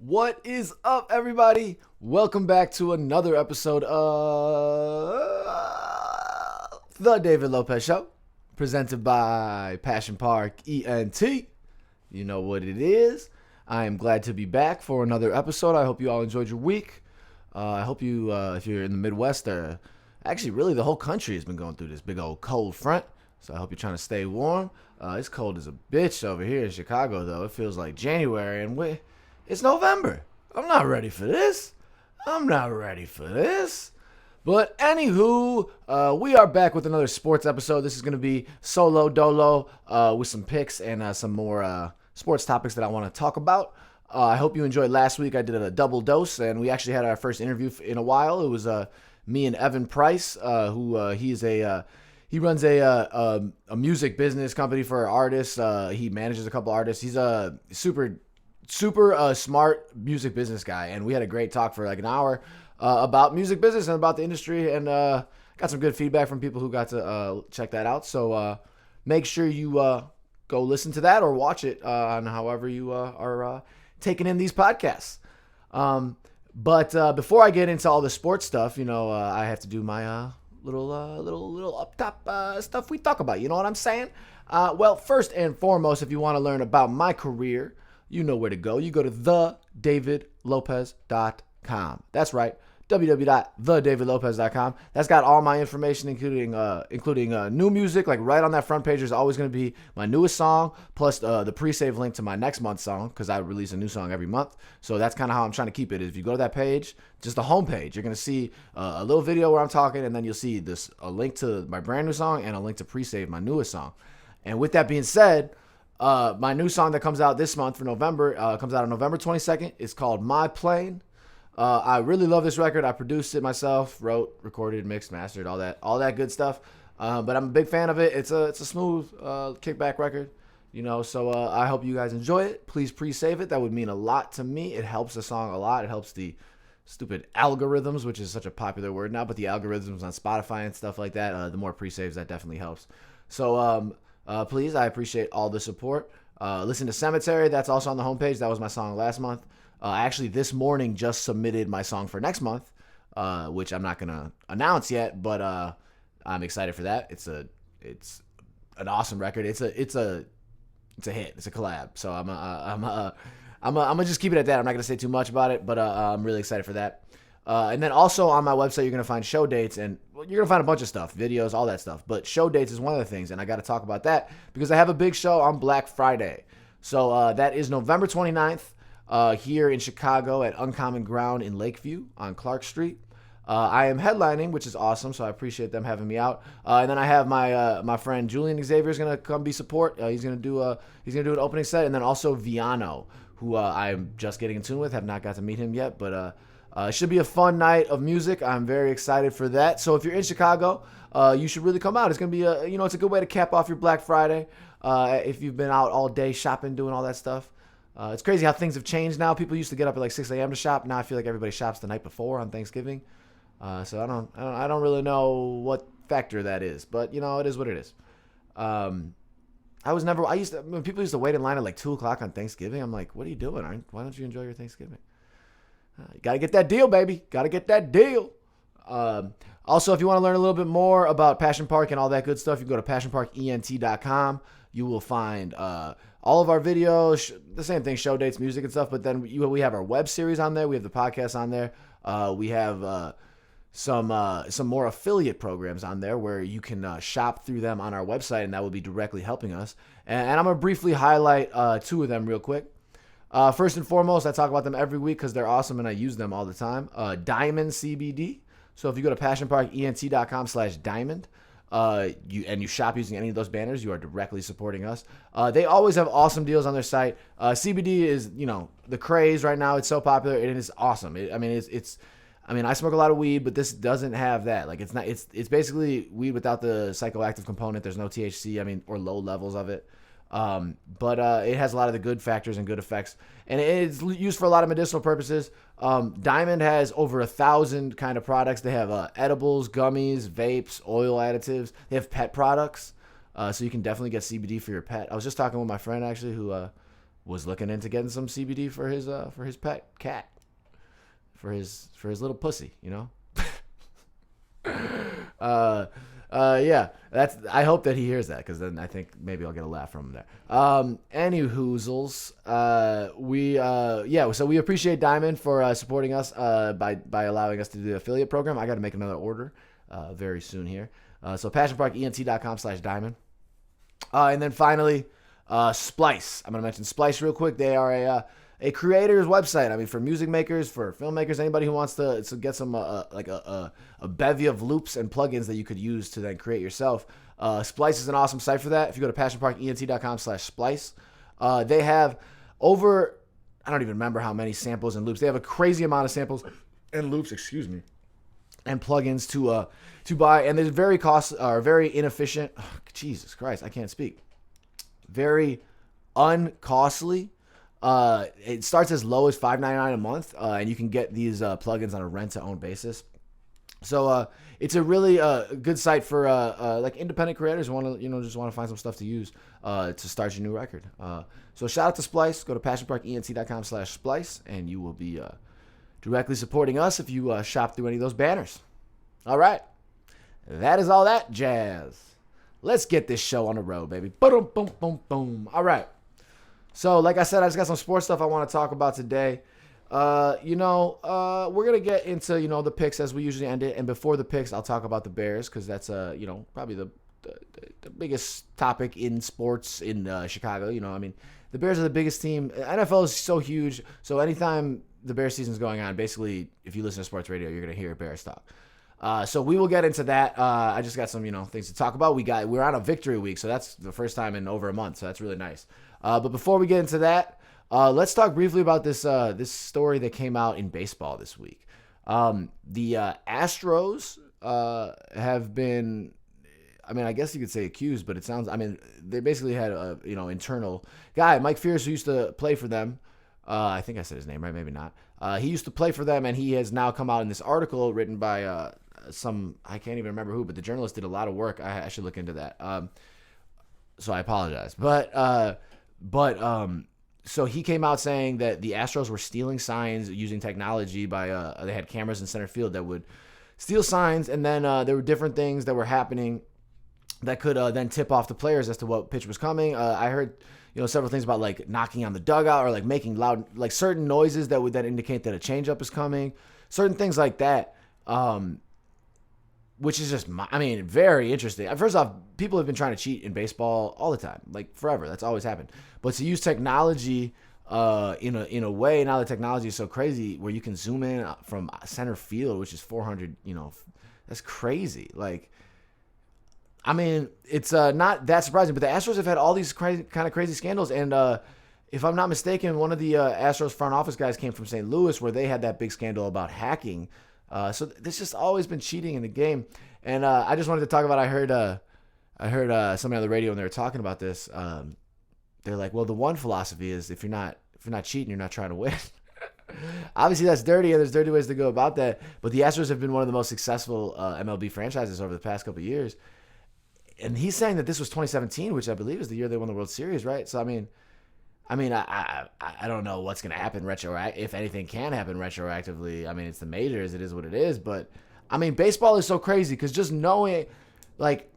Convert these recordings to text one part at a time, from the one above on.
What is up, everybody? Welcome back to another episode of the David Lopez Show, presented by Passion Park ENT. You know what it is. I am glad to be back for another episode. I hope you all enjoyed your week. I hope you, if you're in the Midwest, actually, really, the whole country has been going through this big old cold front. So I hope you're trying to stay warm. It's cold as a bitch over here in Chicago, though. It feels like January, and it's November. I'm not ready for this. But anywho, we are back with another sports episode. This is going to be solo dolo with some picks and some more sports topics that I want to talk about. I hope you enjoyed last week. I did a double dose, and we actually had our first interview in a while. It was me and Evan Price, who he runs a music business company for artists. He manages a couple artists. He's a super smart music business guy, and we had a great talk for like an hour about music business and about the industry, and got some good feedback from people who got to check that out. So make sure you go listen to that or watch it on however you are taking in these podcasts. But before I get into all the sports stuff, I have to do my little up top stuff we talk about. You know what I'm saying? Well, first and foremost, if you want to learn about my career, you know where to go. You go to thedavidlopez.com. That's right, www.thedavidlopez.com. That's got all my information, including new music. Like right on that front page is always going to be my newest song, plus the pre-save link to my next month's song, because I release a new song every month. So that's kind of how I'm trying to keep it. If you go to that page, just the home page, you're going to see a little video where I'm talking, and then you'll see a link to my brand new song and a link to pre-save my newest song. And with that being said, my new song that comes out this month for November comes out on November 22nd. It's called My Plane. I really love this record. I produced it myself, wrote, recorded, mixed, mastered, all that good stuff. But I'm a big fan of it. It's a smooth kickback record, So I hope you guys enjoy it. Please pre-save it. That would mean a lot to me. It helps the song a lot. It helps the stupid algorithms, which is such a popular word now, but the algorithms on Spotify and stuff like that. The more pre-saves, that definitely helps. So please, I appreciate all the support. Listen to Cemetery. That's also on the homepage. That was my song last month. Actually, this morning just submitted my song for next month, which I'm not gonna announce yet, but I'm excited for that. It's an awesome record. It's a hit. It's a collab. So I'm gonna just keep it at that. I'm not gonna say too much about it, but I'm really excited for that. And then also on my website, you're gonna find show dates, and you're gonna find a bunch of stuff, videos, all that stuff. But show dates is one of the things, and I got to talk about that because I have a big show on Black Friday. So that is November 29th. Here in Chicago at Uncommon Ground in Lakeview on Clark Street. I am headlining, which is awesome, so I appreciate them having me out. And then I have my friend Julian Xavier is gonna come be support. He's gonna do an opening set, and then also Viano, who I'm just getting in tune with. Have not got to meet him yet, but it should be a fun night of music. I'm very excited for that. So if you're in Chicago, you should really come out. It's gonna be it's a good way to cap off your Black Friday. If you've been out all day shopping, doing all that stuff. It's crazy how things have changed now. People used to get up at like 6 a.m. to shop. Now I feel like everybody shops the night before on Thanksgiving. So I don't really know what factor that is, but it is what it is. When people used to wait in line at like 2:00 on Thanksgiving. I'm like, what are you doing? Why don't you enjoy your Thanksgiving? You gotta get that deal, baby. Gotta get that deal. Also, if you want to learn a little bit more about Passion Park and all that good stuff, you can go to passionparkent.com. You will find all of our videos, the same thing, show dates, music and stuff. But then we have our web series on there. We have the podcast on there. We have some more affiliate programs on there where you can shop through them on our website, and that will be directly helping us. And I'm going to briefly highlight two of them real quick. First and foremost, I talk about them every week because they're awesome and I use them all the time. Diamond CBD. So if you go to passionparkent.com/diamond, you shop using any of those banners, you are directly supporting us. They always have awesome deals on their site. CBD is, the craze right now. It's so popular and it's awesome. I smoke a lot of weed, but this doesn't have that. Like it's basically weed without the psychoactive component. There's no THC, or low levels of it. But it has a lot of the good factors and good effects, and it's used for a lot of medicinal purposes. Diamond has over 1,000 kind of products. They have edibles, gummies, vapes, oil additives. They have pet products, so you can definitely get CBD for your pet. I was just talking with my friend actually who was looking into getting some CBD for his pet cat, for his little pussy, you know. Yeah, I hope that he hears that, because then I think maybe I'll get a laugh from him there. Any hoozles, so we appreciate Diamond for supporting us by allowing us to do the affiliate program. I got to make another order very soon here. So passionparkent.com/diamond. And then finally, Splice. I'm gonna mention Splice real quick. They are a creator's website. I mean, for music makers, for filmmakers, anybody who wants to get some like a bevy of loops and plugins that you could use to then create yourself. Splice is an awesome site for that. If you go to passionparkent.com/splice, they have over, I don't even remember how many samples and loops. They have a crazy amount of samples and loops, and plugins to buy, and they're very inefficient. Oh, Jesus Christ, I can't speak. Very uncostly. It starts as low as $5.99 a month, and you can get these plugins on a rent-to-own basis. So it's a really good site for like independent creators who want to just want to find some stuff to use to start your new record. So shout out to Splice. Go to passionparkent.com/splice, and you will be directly supporting us if you shop through any of those banners. All right, that is all that jazz. Let's get this show on the road, baby. Boom, boom, boom, boom. All right. So, like I said, I just got some sports stuff I want to talk about today. We're going to get into, the picks as we usually end it. And before the picks, I'll talk about the Bears, because that's, probably the biggest topic in sports in Chicago. The Bears are the biggest team. NFL is so huge. So anytime the Bears season's going on, basically, if you listen to sports radio, you're going to hear Bears talk. So we will get into that. I just got some, things to talk about. We're on a victory week, so that's the first time in over a month. So that's really nice. But before we get into that, let's talk briefly about this story that came out in baseball this week. The Astros have been, I guess you could say accused, but it sounds, they basically had a internal guy, Mike Fierce, who used to play for them. I think I said his name right, maybe not. He used to play for them, and he has now come out in this article written by I can't even remember who, but the journalist did a lot of work. I should look into that. So I apologize. So he came out saying that the Astros were stealing signs using technology by they had cameras in center field that would steal signs, and then there were different things that were happening that could then tip off the players as to what pitch was coming. I heard several things about like knocking on the dugout or like making loud, like certain noises that would then indicate that a changeup is coming, certain things like that. Which is just, very interesting. First off, people have been trying to cheat in baseball all the time, like forever. That's always happened. But to use technology in a way, now the technology is so crazy where you can zoom in from center field, which is 400, that's crazy. Like, it's not that surprising, but the Astros have had all these kind of crazy scandals. And if I'm not mistaken, one of the Astros front office guys came from St. Louis, where they had that big scandal about hacking. So there's just always been cheating in the game. And I just wanted to talk about, I heard somebody on the radio when they were talking about this. They're like, well, the one philosophy is if you're not cheating, you're not trying to win. Obviously, that's dirty, and there's dirty ways to go about that. But the Astros have been one of the most successful MLB franchises over the past couple of years. And he's saying that this was 2017, which I believe is the year they won the World Series, right? So, I don't know what's going to happen if anything can happen retroactively. It's the majors. It is what it is. But, baseball is so crazy because just knowing, like,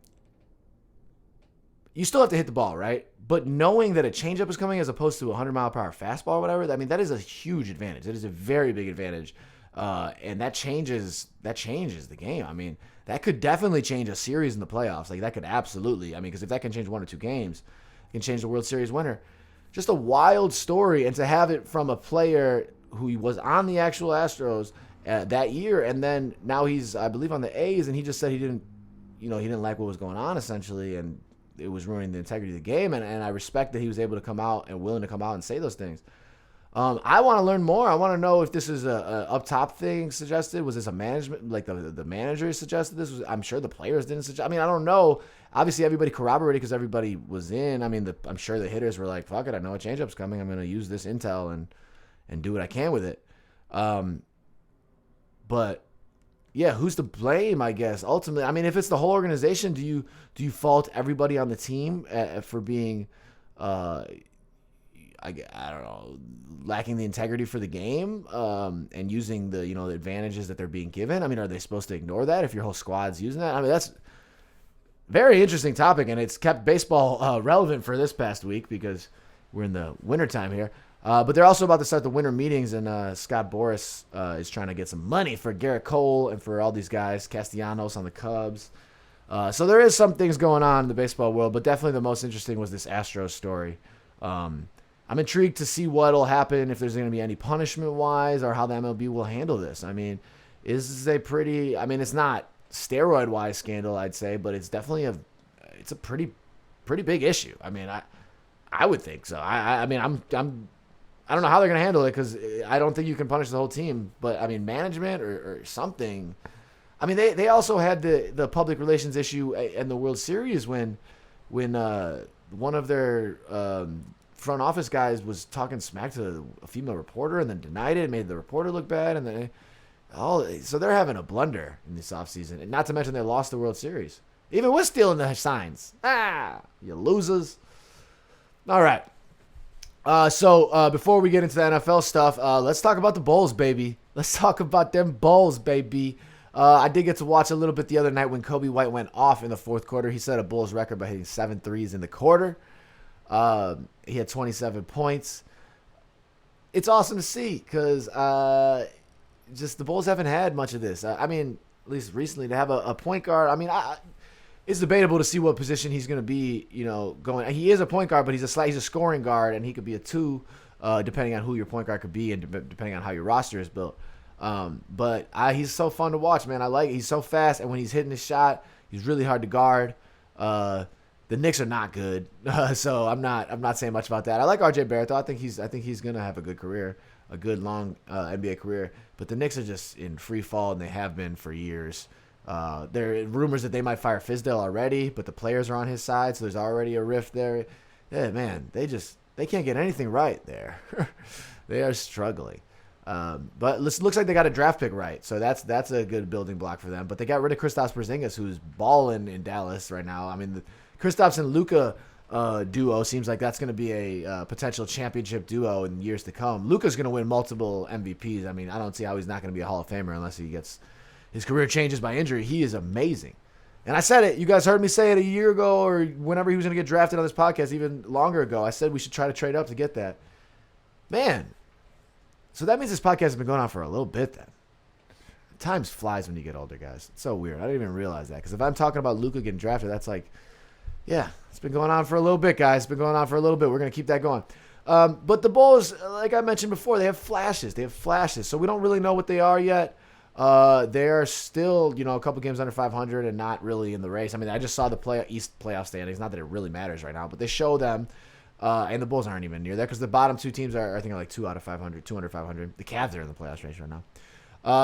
you still have to hit the ball, right? But knowing that a changeup is coming as opposed to a 100-mile-per-hour fastball or whatever, that is a huge advantage. It is a very big advantage. And that changes the game. That could definitely change a series in the playoffs. Like, that could absolutely. Because if that can change one or two games, it can change the World Series winner. Just a wild story, and to have it from a player who was on the actual Astros that year, and then now he's, I believe, on the A's, and he just said he didn't like what was going on, essentially, and it was ruining the integrity of the game, and I respect that he was able to come out and willing to come out and say those things. I want to learn more. I want to know if this is a up top thing suggested. Was this a management, like the manager suggested this? I'm sure the players didn't suggest. I don't know. Obviously, everybody corroborated because everybody was in. I'm sure the hitters were like, fuck it, I know a changeup's coming. I'm going to use this intel and do what I can with it. But yeah, who's to blame, I guess, ultimately? If it's the whole organization, do you fault everybody on the team for being I don't know, lacking the integrity for the game, and using the the advantages that they're being given. I mean, are they supposed to ignore that if your whole squad's using that? I mean, that's very interesting topic, and it's kept baseball relevant for this past week because we're in the wintertime here. But they're also about to start the winter meetings, and Scott Boras is trying to get some money for Garrett Cole and for all these guys, Castellanos on the Cubs. So there is some things going on in the baseball world, but definitely the most interesting was this Astros story. I'm intrigued to see what will happen, if there's going to be any punishment-wise, or how the MLB will handle this. I mean, it's not steroid-wise scandal, I'd say, but it's definitely a pretty big issue. I mean, I would think so. I don't know how they're going to handle it, because I don't think you can punish the whole team. But, I mean, management or something. I mean, they also had the public relations issue in the World Series when one of their front office guys was talking smack to a female reporter and then denied it and made the reporter look bad. And then so they're having a blunder in this offseason. And not to mention they lost the World Series. Even with stealing the signs. You losers. All right. So before we get into the NFL stuff, let's talk about the Bulls, baby. Let's talk about them Bulls, baby. I did get to watch a little bit the other night when Coby White went off in the fourth quarter. He set a Bulls record by hitting 7 threes in the quarter. He had 27 points. It's awesome to see because just the Bulls haven't had much of this. I mean, at least recently, to have a point guard. I mean, it's debatable to see what position he's going to be, going. He is a point guard, but he's a scoring guard, and he could be a 2, depending on who your point guard could be and depending on how your roster is built. But he's so fun to watch, man. He's so fast, and when he's hitting his shot, he's really hard to guard. The Knicks are not good, so I'm not saying much about that. I like RJ Barrett though. I think he's gonna have a good career, a good long NBA career. But the Knicks are just in free fall, and they have been for years. There are rumors that they might fire Fizdale already, but the players are on his side, so there's already a rift there. Yeah, man, they can't get anything right there. They are struggling. But it looks like they got a draft pick right, so that's a good building block for them. But they got rid of Kristaps Porzingis, who's balling in Dallas right now. I mean, the Kristaps and Luka duo seems like that's going to be a potential championship duo in years to come. Luka's going to win multiple MVPs. I mean, I don't see how he's not going to be a Hall of Famer unless his career changes by injury. He is amazing. And I said it. You guys heard me say it a year ago or whenever he was going to get drafted on this podcast, even longer ago. I said we should try to trade up to get that. Man. So that means this podcast has been going on for a little bit then. Time flies when you get older, guys. It's so weird. I didn't even realize that. Because if I'm talking about Luka getting drafted, that's like, yeah, it's been going on for a little bit, guys. It's been going on for a little bit. We're going to keep that going. But the Bulls, like I mentioned before, they have flashes. So we don't really know what they are yet. They are still, a couple games under 500 and not really in the race. I mean, I just saw the East playoff standings. Not that it really matters right now, but they show them. And the Bulls aren't even near there because the bottom 2 teams are, I think, like 2 out of 500, 2 under 500. The Cavs are in the playoffs race right now.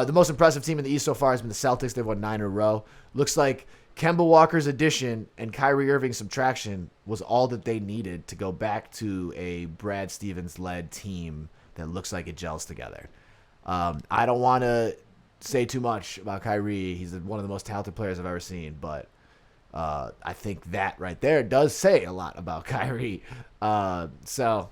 The most impressive team in the East so far has been the Celtics. They've won 9 in a row. Looks like Kemba Walker's addition and Kyrie Irving's subtraction was all that they needed to go back to a Brad Stevens-led team that looks like it gels together. I don't want to say too much about Kyrie. He's one of the most talented players I've ever seen, but I think that right there does say a lot about Kyrie. So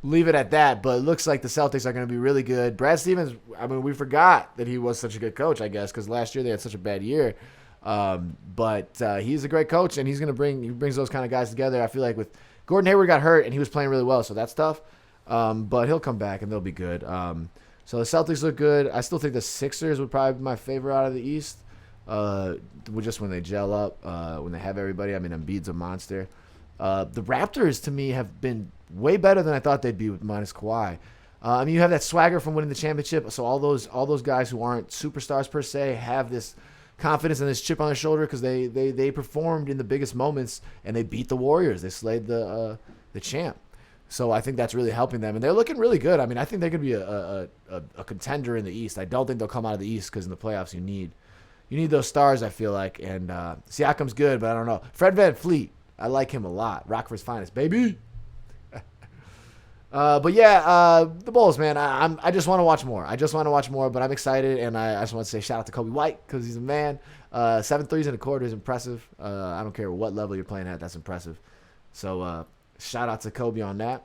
leave it at that, but it looks like the Celtics are going to be really good. Brad Stevens, I mean, we forgot that he was such a good coach, I guess, because last year they had such a bad year. But he's a great coach, and he brings those kind of guys together. I feel like with Gordon Hayward got hurt, and he was playing really well, so that's tough. But he'll come back, and they'll be good. So the Celtics look good. I still think the Sixers would probably be my favorite out of the East. Just when they gel up, when they have everybody. I mean, Embiid's a monster. The Raptors, to me, have been way better than I thought they'd be with minus Kawhi. I mean, you have that swagger from winning the championship, so all those guys who aren't superstars per se have this confidence and this chip on their shoulder because they performed in the biggest moments and they beat the Warriors. They slayed the champ. So I think that's really helping them, and they're looking really good. I mean, I think they're going to be a contender in the East. I don't think they'll come out of the East because in the playoffs you need those stars, I feel like. And Siakam's good, but I don't know. Fred VanVleet, I like him a lot. Rockford's finest, baby. But yeah, the Bulls, man. I just want to watch more. But I'm excited, and I just want to say shout out to Coby White because he's a man. 7 threes in a quarter is impressive. I don't care what level you're playing at. That's impressive. So shout out to Coby on that.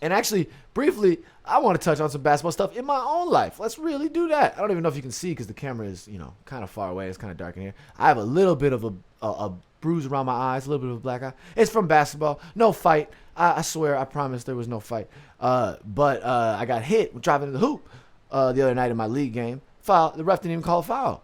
And actually, briefly, I want to touch on some basketball stuff in my own life. Let's really do that. I don't even know if you can see because the camera is, kind of far away. It's kind of dark in here. I have a little bit of a bruise around my eyes, a little bit of a black eye. It's from basketball. No fight. I swear, I promise there was no fight. But I got hit driving to the hoop the other night in my league game. Foul. The ref didn't even call a foul.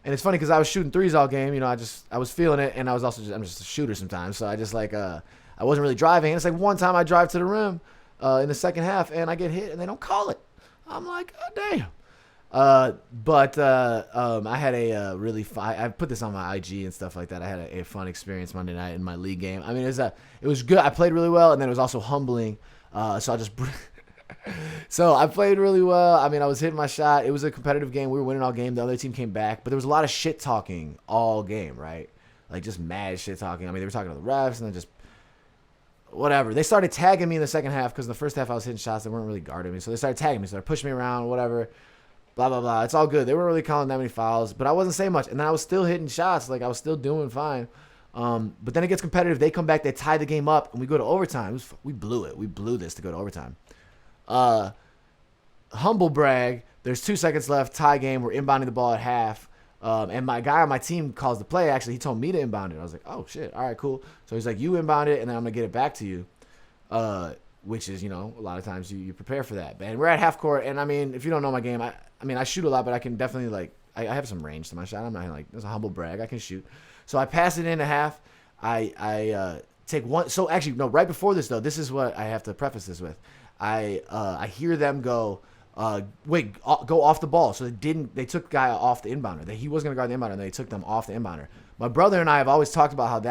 And it's funny because I was shooting threes all game. I was feeling it, and I was also I'm just a shooter sometimes. So I just I wasn't really driving. And it's like one time I drive to the rim in the second half, and I get hit, and they don't call it. I'm like, oh, damn. But I had a really fun. I put this on my IG and stuff like that. I had a fun experience Monday night in my league game. I mean, it was good. I played really well, and then it was also humbling. So I just. So I played really well. I mean, I was hitting my shot. It was a competitive game. We were winning all game. The other team came back, but there was a lot of shit talking all game, right? Like just mad shit talking. I mean, they were talking to the refs and then just whatever. They started tagging me in the second half because in the first half I was hitting shots that weren't really guarding me. So they started tagging me. So they pushed me around, whatever. Blah, blah, blah. It's all good. They weren't really calling that many fouls, but I wasn't saying much. And then I was still hitting shots. Like I was still doing fine. But then it gets competitive. They come back. They tie the game up, and we go to overtime. We blew it. We blew this to go to overtime. Humble brag. There's 2 seconds left. Tie game. We're inbounding the ball at half. And my guy on my team calls the play. Actually, he told me to inbound it. I was like, oh, shit. All right, cool. So he's like, you inbound it, and then I'm going to get it back to you, which is, a lot of times you prepare for that. And we're at half court, and, I mean, if you don't know my game, I shoot a lot, but I can definitely, I have some range to my shot. I'm not, it's a humble brag. I can shoot. So I pass it into half. I take one. So, actually, no, right before this, though, this is what I have to preface this with. I hear them go, go off the ball. So they took guy off the inbounder. He wasn't going to guard the inbounder, and they took them off the inbounder. My brother and I have always talked about how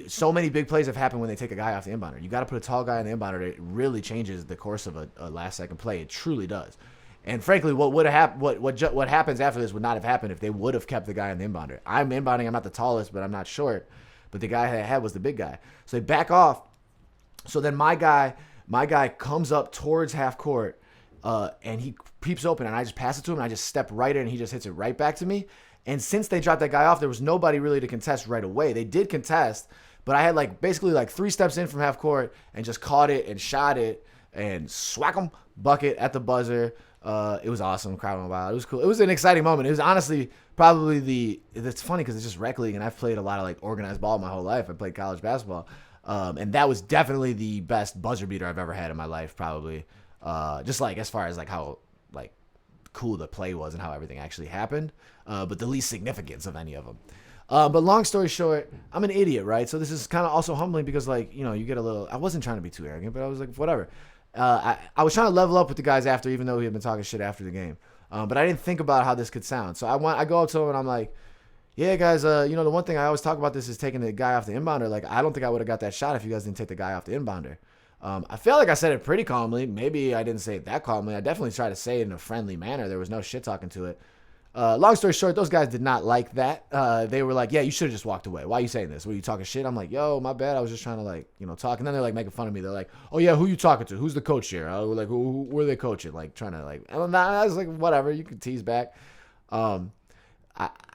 so many big plays have happened when they take a guy off the inbounder. You got to put a tall guy in the inbounder. It really changes the course of a last second play. It truly does. And frankly, what would have happened? What happens after this would not have happened if they would have kept the guy in the inbounder. I'm inbounding. I'm not the tallest, but I'm not short. But the guy I had was the big guy. So they back off. So then my guy comes up towards half court, and he peeps open, and I just pass it to him, and I just step right in, and he just hits it right back to me. And since they dropped that guy off, there was nobody really to contest right away. They did contest, but I had basically 3 steps in from half court and just caught it and shot it and swack 'em, bucket at the buzzer. It was awesome. Crowd went wild. It was cool. It was an exciting moment. It was honestly probably it's funny because it's just rec league, and I've played a lot of organized ball my whole life. I played college basketball. And that was definitely the best buzzer beater I've ever had in my life, probably. Just as far as how cool the play was and how everything actually happened. But the least significance of any of them. But long story short, I'm an idiot, right? So this is kind of also humbling because you get a little, I wasn't trying to be too arrogant, but I was like, whatever. I was trying to level up with the guys after, even though we had been talking shit after the game. But I didn't think about how this could sound. So I go up to him and I'm like, yeah, guys, the one thing I always talk about this is taking the guy off the inbounder. I don't think I would have got that shot if you guys didn't take the guy off the inbounder. I feel like I said it pretty calmly. Maybe I didn't say it that calmly. I definitely tried to say it in a friendly manner. There was no shit talking to it. Long story short, those guys did not like that. They were like, yeah, you should have just walked away. Why are you saying this? Were you talking shit? I'm like, yo, my bad. I was just trying to talk. And then they're making fun of me. They're like, oh yeah, who you talking to? Who's the coach here? I was like, who are they coaching? Trying to and I was like, whatever, you can tease back.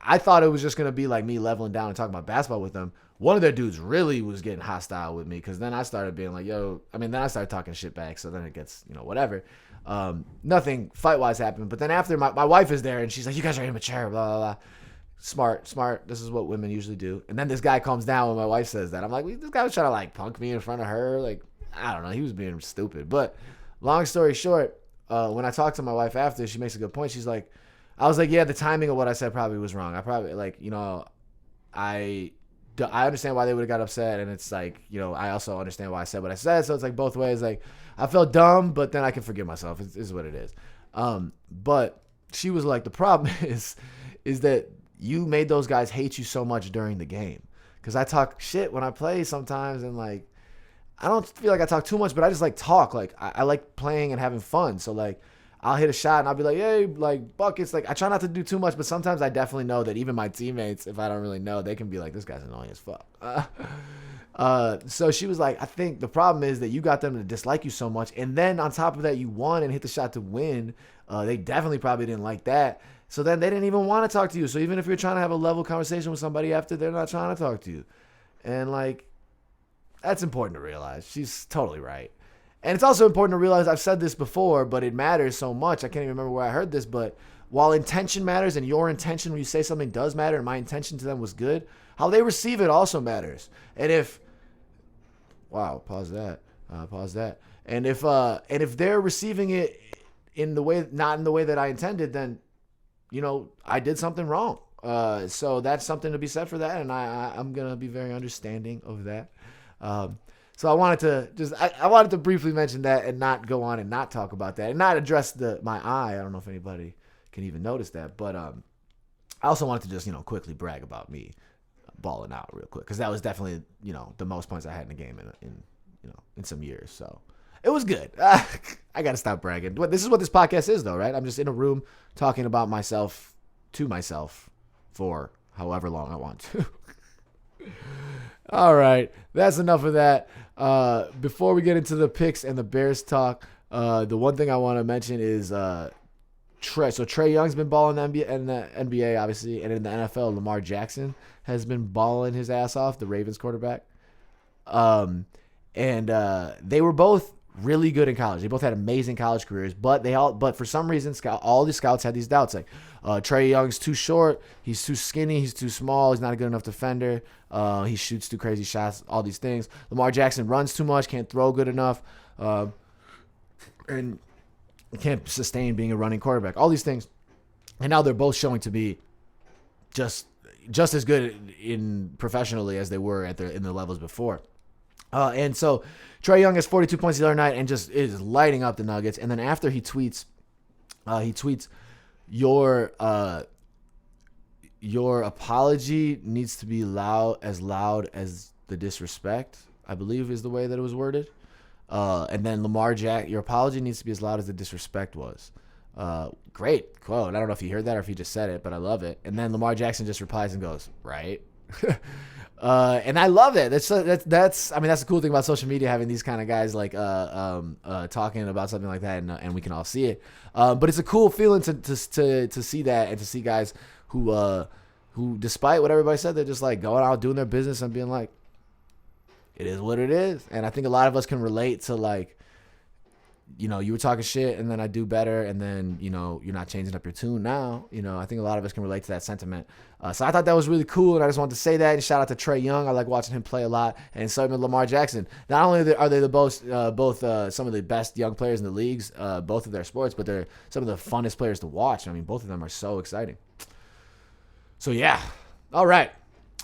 I thought it was just going to be me leveling down and talking about basketball with them. One of their dudes really was getting hostile with me because then I started being like, yo, then I started talking shit back. So then it gets, whatever. Nothing fight-wise happened. But then after, my wife is there and she's like, you guys are immature, blah, blah, blah. Smart. This is what women usually do. And then this guy comes down when my wife says that. I'm like, this guy was trying to punk me in front of her. I don't know. He was being stupid. But long story short, when I talked to my wife after, she makes a good point. She's like, I was like, yeah, the timing of what I said probably was wrong. I probably, I understand why they would have got upset. And it's I also understand why I said what I said. So it's both ways. I felt dumb, but then I can forgive myself. It is what it is. But she was like, the problem is that you made those guys hate you so much during the game. Because I talk shit when I play sometimes. And I don't feel like I talk too much, but I just talk. I like playing and having fun. So I'll hit a shot and I'll be like, hey, buckets. I try not to do too much, but sometimes I definitely know that even my teammates, if I don't really know, they can be like, this guy's annoying as fuck. So she was like, I think the problem is that you got them to dislike you so much. And then on top of that, you won and hit the shot to win. They definitely probably didn't like that. So then they didn't even want to talk to you. So even if you're trying to have a level conversation with somebody after, they're not trying to talk to you. And that's important to realize. She's totally right. And it's also important to realize, I've said this before, but it matters so much. I can't even remember where I heard this, but while intention matters and your intention when you say something does matter, and my intention to them was good, how they receive it also matters. And if, wow, pause that. And if they're receiving it in the way, not in the way that I intended, then, I did something wrong. So that's something to be said for that. And I'm going to be very understanding of that. So I wanted to briefly mention that and not go on and not talk about that and not address my eye. I don't know if anybody can even notice that, but I also wanted to just quickly brag about me balling out real quick, because that was definitely the most points I had in a game in some years. So it was good. I got to stop bragging. This is what this podcast is, though, right? I'm just in a room talking about myself to myself for however long I want to. All right, that's enough of that. Before we get into the picks and the Bears talk, the one thing I want to mention is Trey. So Trey Young's been balling in the NBA, obviously, and in the NFL, Lamar Jackson has been balling his ass off, the Ravens quarterback. And they were both really good in college. They both had amazing college careers, but for some reason, all the scouts had these doubts. Like, Trey Young's too short, he's too skinny, he's too small, he's not a good enough defender, he shoots too crazy shots, all these things. Lamar Jackson runs too much, can't throw good enough, and can't sustain being a running quarterback. All these things, and now they're both showing to be just as good in professionally as they were in the levels before. And so Trey Young has 42 points the other night and just is lighting up the Nuggets. And then after he tweets your apology needs to be loud as the disrespect, I believe is the way that it was worded. And then Lamar Jackson, your apology needs to be as loud as the disrespect was. Great quote. I don't know if you heard that or if he just said it, but I love it. And then Lamar Jackson just replies and goes, right? And I love it. That's the cool thing about social media, having these kind of guys like talking about something like that, and we can all see it. But it's a cool feeling to see that, and to see guys who despite what everybody said, they're just like going out doing their business and being like, it is what it is. And I think a lot of us can relate to, like, you were talking shit and then I do better, and then, you're not changing up your tune now. I think a lot of us can relate to that sentiment. So I thought that was really cool, and I just wanted to say that. And shout out to Trey Young. I like watching him play a lot. And so with Lamar Jackson. Not only are they both some of the best young players in the leagues, both of their sports, but they're some of the funnest players to watch. I mean, both of them are so exciting. So yeah. All right.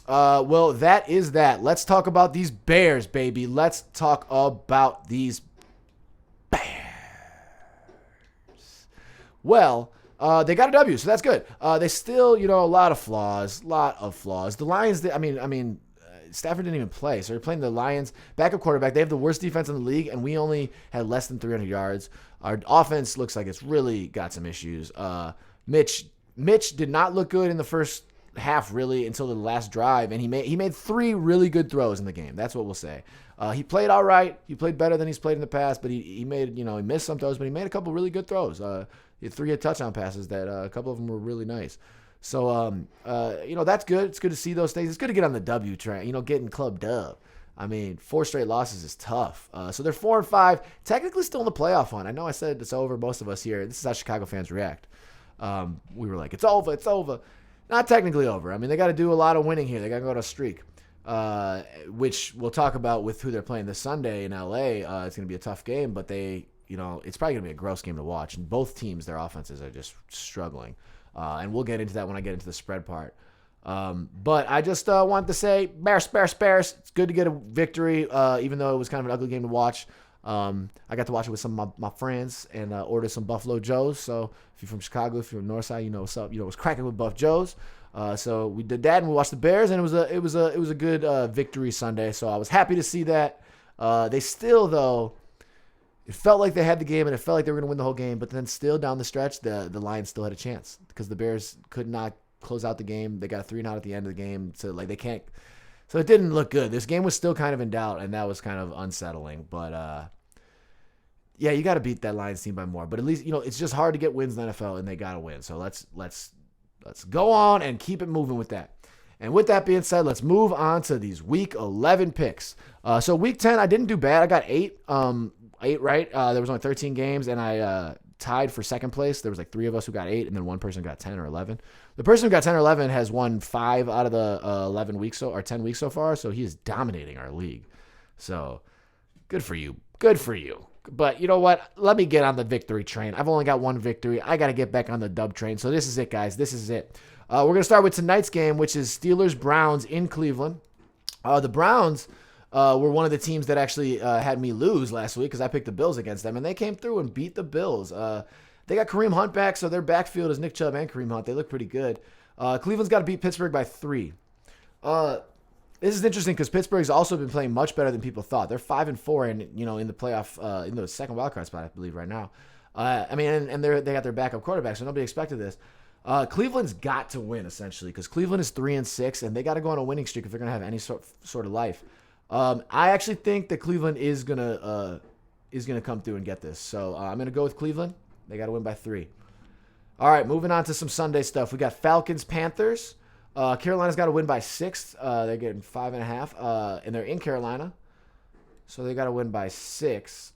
Well, that is that. Let's talk about these Bears, baby. Let's talk about these Bears. Well, they got a W, so that's good. They still, a lot of flaws. The Lions, Stafford didn't even play, so they're playing the Lions. Backup quarterback, they have the worst defense in the league, and we only had less than 300 yards. Our offense looks like it's really got some issues. Mitch did not look good in the first half, really, until the last drive, and he made 3 really good throws in the game. That's what we'll say. He played all right. He played better than he's played in the past, but he made, he missed some throws, but he made a couple really good throws. He had 3 touchdown passes that a couple of them were really nice. So, that's good. It's good to see those things. It's good to get on the W train, getting club dub. 4 straight losses is tough. So they're 4-5, technically still in the playoff hunt. I know I said it's over, most of us here. This is how Chicago fans react. We were like, it's over. Not technically over. They got to do a lot of winning here. They got to go on a streak, which we'll talk about with who they're playing this Sunday in LA. It's going to be a tough game, but it's probably going to be a gross game to watch. And both teams, their offenses are just struggling. And we'll get into that when I get into the spread part. But I just wanted to say, Bears. It's good to get a victory, even though it was kind of an ugly game to watch. I got to watch it with some of my friends and order some Buffalo Joes. So if you're from Chicago, if you're from Northside, you know what's up. What's cracking with Buff Joes. So we did that, and we watched the Bears, and it was a good victory Sunday. So I was happy to see that. They still, though, it felt like they had the game, and it felt like they were going to win the whole game. But then still down the stretch, the Lions still had a chance because the Bears could not close out the game. They got a 3-0 at the end of the game, so they can't. So it didn't look good. This game was still kind of in doubt, and that was kind of unsettling. But yeah, you got to beat that Lions team by more. But at least it's just hard to get wins in the NFL, and they got to win. So let's go on and keep it moving with that. And with that being said, let's move on to these Week 11 picks. So Week 10, I didn't do bad. I got 8 right. There was only 13 games, and I tied for second place. There was like 3 of us who got 8, and then one person got 10 or 11. The person who got 10 or 11 has won 5 out of the 11 weeks or 10 weeks so far, so he is dominating our league. So good for you. Good for you. But you know what? Let me get on the victory train. I've only got 1 victory. I got to get back on the dub train. So this is it, guys. This is it. We're going to start with tonight's game, which is Steelers-Browns in Cleveland. The Browns were one of the teams that actually had me lose last week because I picked the Bills against them, and they came through and beat the Bills. They got Kareem Hunt back, so their backfield is Nick Chubb and Kareem Hunt. They look pretty good. Cleveland's got to beat Pittsburgh by 3. This is interesting because Pittsburgh's also been playing much better than people thought. They're 5-4 and in the playoff in the second wildcard spot, I believe, right now. And they got their backup quarterback, so nobody expected this. Cleveland's got to win essentially because Cleveland is 3-6 and they got to go on a winning streak if they're gonna have any sort of life. I actually think that Cleveland is gonna come through and get this. So I'm gonna go with Cleveland. They got to win by 3. All right, moving on to some Sunday stuff. We got Falcons Panthers. Carolina's got to win by 6. They're getting 5.5, and they're in Carolina, so they got to win by 6.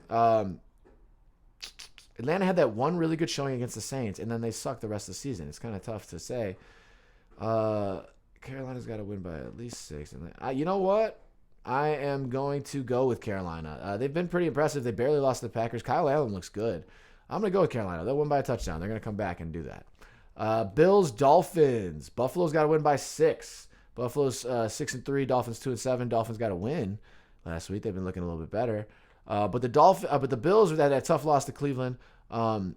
Atlanta had that one really good showing against the Saints, and then they sucked the rest of the season. It's kind of tough to say. Carolina's got to win by at least 6. And you know what? I am going to go with Carolina. They've been pretty impressive. They barely lost to the Packers. Kyle Allen looks good. I'm going to go with Carolina. They'll win by a touchdown. They're going to come back and do that. Bills, Dolphins. Buffalo's got to win by 6. Buffalo's 6-3. Dolphins 2-7. Dolphins got to win last week. They've been looking a little bit better. But the Bills with that tough loss to Cleveland. I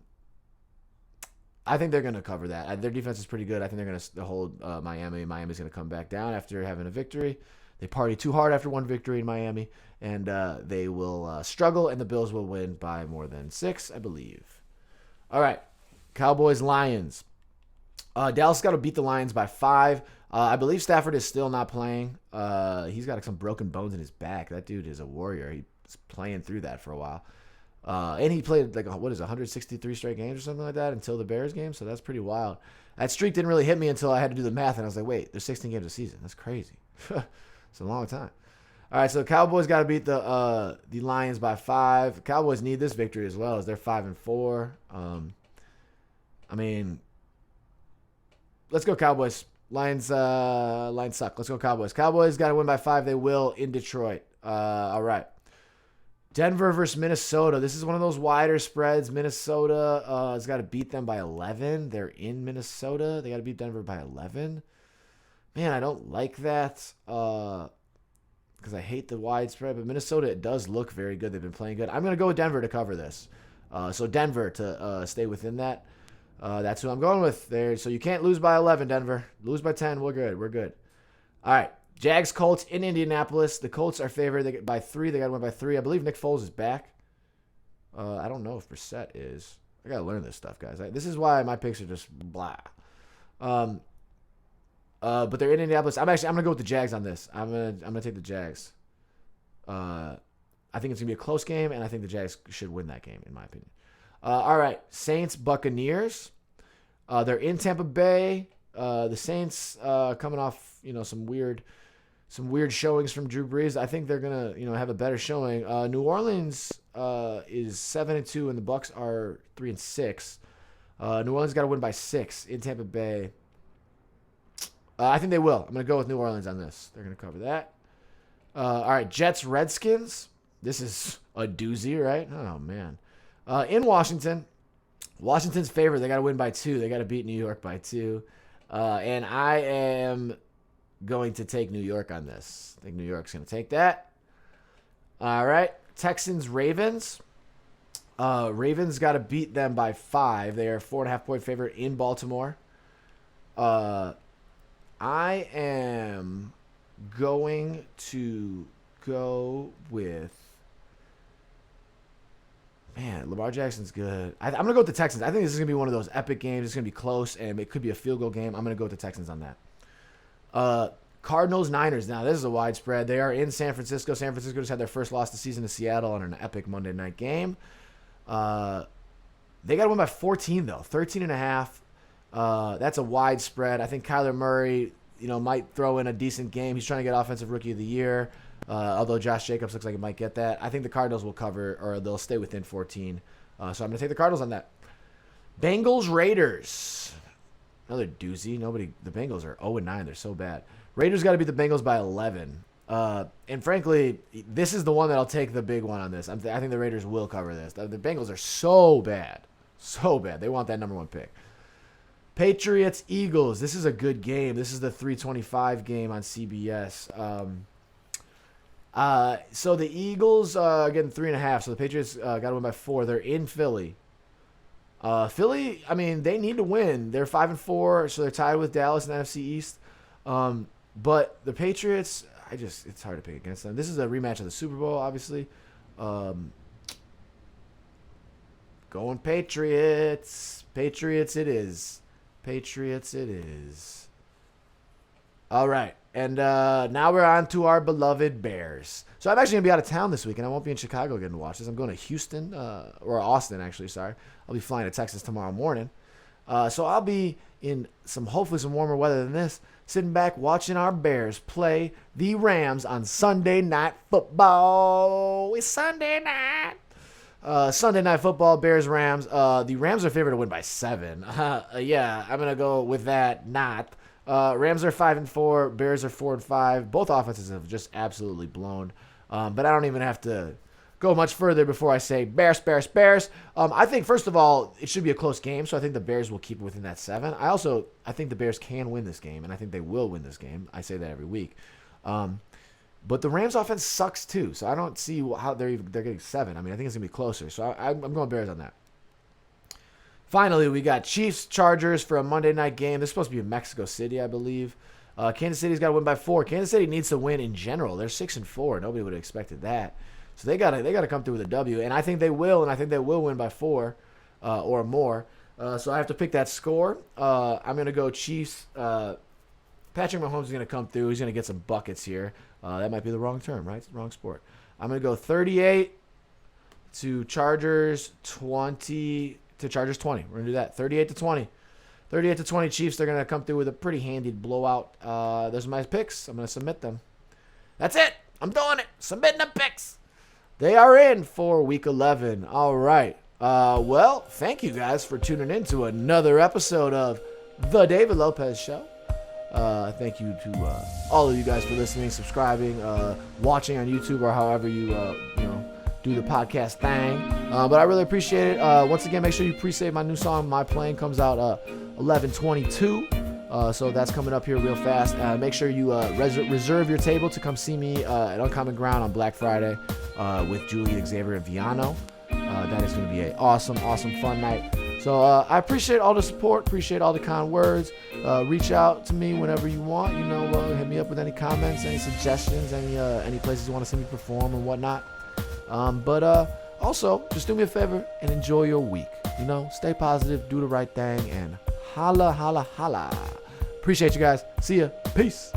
think they're going to cover that. Their defense is pretty good. I think they're going to hold Miami. Miami's going to come back down after having a victory. They party too hard after one victory in Miami, and they will struggle, and the Bills will win by more than 6, I believe. All right, Cowboys, Lions. Dallas got to beat the Lions by 5. I believe Stafford is still not playing. He's got some broken bones in his back. That dude is a warrior. He's playing through that for a while. And he played 163 straight games or something like that until the Bears game, so that's pretty wild. That streak didn't really hit me until I had to do the math, and I was like, wait, there's 16 games a season. That's crazy. It's a long time. All right, so the Cowboys got to beat the Lions by 5. The Cowboys need this victory as well as they're 5-4. Let's go Cowboys. Lions suck. Let's go Cowboys. Cowboys got to win by 5. They will in Detroit. All right. Denver versus Minnesota. This is one of those wider spreads. Minnesota has got to beat them by 11. They're in Minnesota. They got to beat Denver by 11. Man, I don't like that because I hate the wide spread. But Minnesota, it does look very good. They've been playing good. I'm going to go with Denver to cover this. So Denver to stay within that. That's who I'm going with there. So you can't lose by 11, Denver. Lose by 10. We're good. We're good. All right. Jags, Colts in Indianapolis. The Colts are favored. They get by 3. They got to win by 3. I believe Nick Foles is back. I don't know if Brissett is. I got to learn this stuff, guys. This is why my picks are just blah. But they're in Indianapolis. I'm gonna go with the Jags on this. I'm gonna take the Jags. I think it's gonna be a close game, and I think the Jags should win that game, in my opinion. All right, Saints, Buccaneers. They're in Tampa Bay. The Saints coming off some weird showings from Drew Brees. I think they're gonna have a better showing. New Orleans is 7-2, and the Bucs are 3-6. New Orleans got to win by 6 in Tampa Bay. I think they will. I'm going to go with New Orleans on this. They're going to cover that. All right, Jets, Redskins. This is a doozy, right? Oh, man. In Washington, Washington's favorite. They got to win by 2. They got to beat New York by 2. And I am going to take New York on this. I think New York's going to take that. All right, Texans, Ravens. Ravens got to beat them by 5. They are 4.5-point favorite in Baltimore. I am going to go with, man, Lamar Jackson's good. I'm going to go with the Texans. I think this is going to be one of those epic games. It's going to be close, and it could be a field goal game. I'm going to go with the Texans on that. Cardinals, Niners. Now, this is a wide spread. They are in San Francisco. San Francisco just had their first loss of the season to Seattle on an epic Monday night game. They got to win by 14, though. 13.5. That's a wide spread. I think Kyler Murray, might throw in a decent game. He's trying to get Offensive Rookie of the Year, although Josh Jacobs looks like he might get that. I think the Cardinals will cover, or they'll stay within 14. So I'm going to take the Cardinals on that. Bengals Raiders. Another doozy. The Bengals are 0-9. They're so bad. Raiders got to beat the Bengals by 11. And frankly, this is the one that I'll take the big one on this. I think the Raiders will cover this. The Bengals are so bad. So bad. They want that number 1 pick. Patriots Eagles. This is a good game. This is the 3:25 game on CBS. So the Eagles are getting 3.5. So the Patriots got to win by 4. They're in Philly. Philly, I mean, they need to win. They're 5-4, so they're tied with Dallas in the NFC East. But the Patriots, it's hard to pick against them. This is a rematch of the Super Bowl, obviously. Going Patriots. Patriots it is. Patriots it is. All right. And now we're on to our beloved Bears. So I'm actually going to be out of town this week, and I won't be in Chicago getting to watch this. I'm going to Houston, or Austin, actually, sorry. I'll be flying to Texas tomorrow morning. So I'll be in hopefully some warmer weather than this, sitting back watching our Bears play the Rams on Sunday Night Football. It's Sunday night. Sunday Night Football, Bears-Rams. The Rams are favored to win by 7. Yeah, I'm going to go with that. Not. Rams are 5-4. Bears are 4-5. Both offenses have just absolutely blown. But I don't even have to go much further before I say Bears, Bears, Bears. I think, first of all, it should be a close game, so I think the Bears will keep it within that 7. I think the Bears can win this game, and I think they will win this game. I say that every week. But the Rams offense sucks too, so I don't see how they're getting 7. I mean, I think it's going to be closer, so I'm going Bears on that. Finally, we got Chiefs-Chargers for a Monday night game. This is supposed to be in Mexico City, I believe. Kansas City's got to win by 4. Kansas City needs to win in general. They're 6-4. Nobody would have expected that. So they got to come through with a W, and I think they will, and I think they will win by 4 or more. So I have to pick that score. I'm going to go Chiefs. Patrick Mahomes is going to come through. He's going to get some buckets here. That might be the wrong term, right? It's the wrong sport. I'm going to go 38 to Chargers 20 to Chargers 20. We're going to do that. 38-20. 38-20 Chiefs. They're going to come through with a pretty handy blowout. Those are my picks. I'm going to submit them. That's it. I'm doing it. Submitting the picks. They are in for Week 11. All right. Well, thank you guys for tuning in to another episode of The David Lopez Show. Thank you to all of you guys for listening, subscribing, watching on YouTube, or however you do the podcast thing. But I really appreciate it. Once again, make sure you pre-save my new song. My Plane comes out 11/22. So that's coming up here real fast. Make sure you reserve your table to come see me at Uncommon Ground on Black Friday with Julie, Xavier, and Viano. That is going to be an awesome, fun night. So I appreciate all the support, appreciate all the kind words. Reach out to me whenever you want. Hit me up with any comments, any suggestions, any places you want to see me perform and whatnot. But also, just do me a favor and enjoy your week. Stay positive, do the right thing, and holla, holla, holla. Appreciate you guys. See ya. Peace.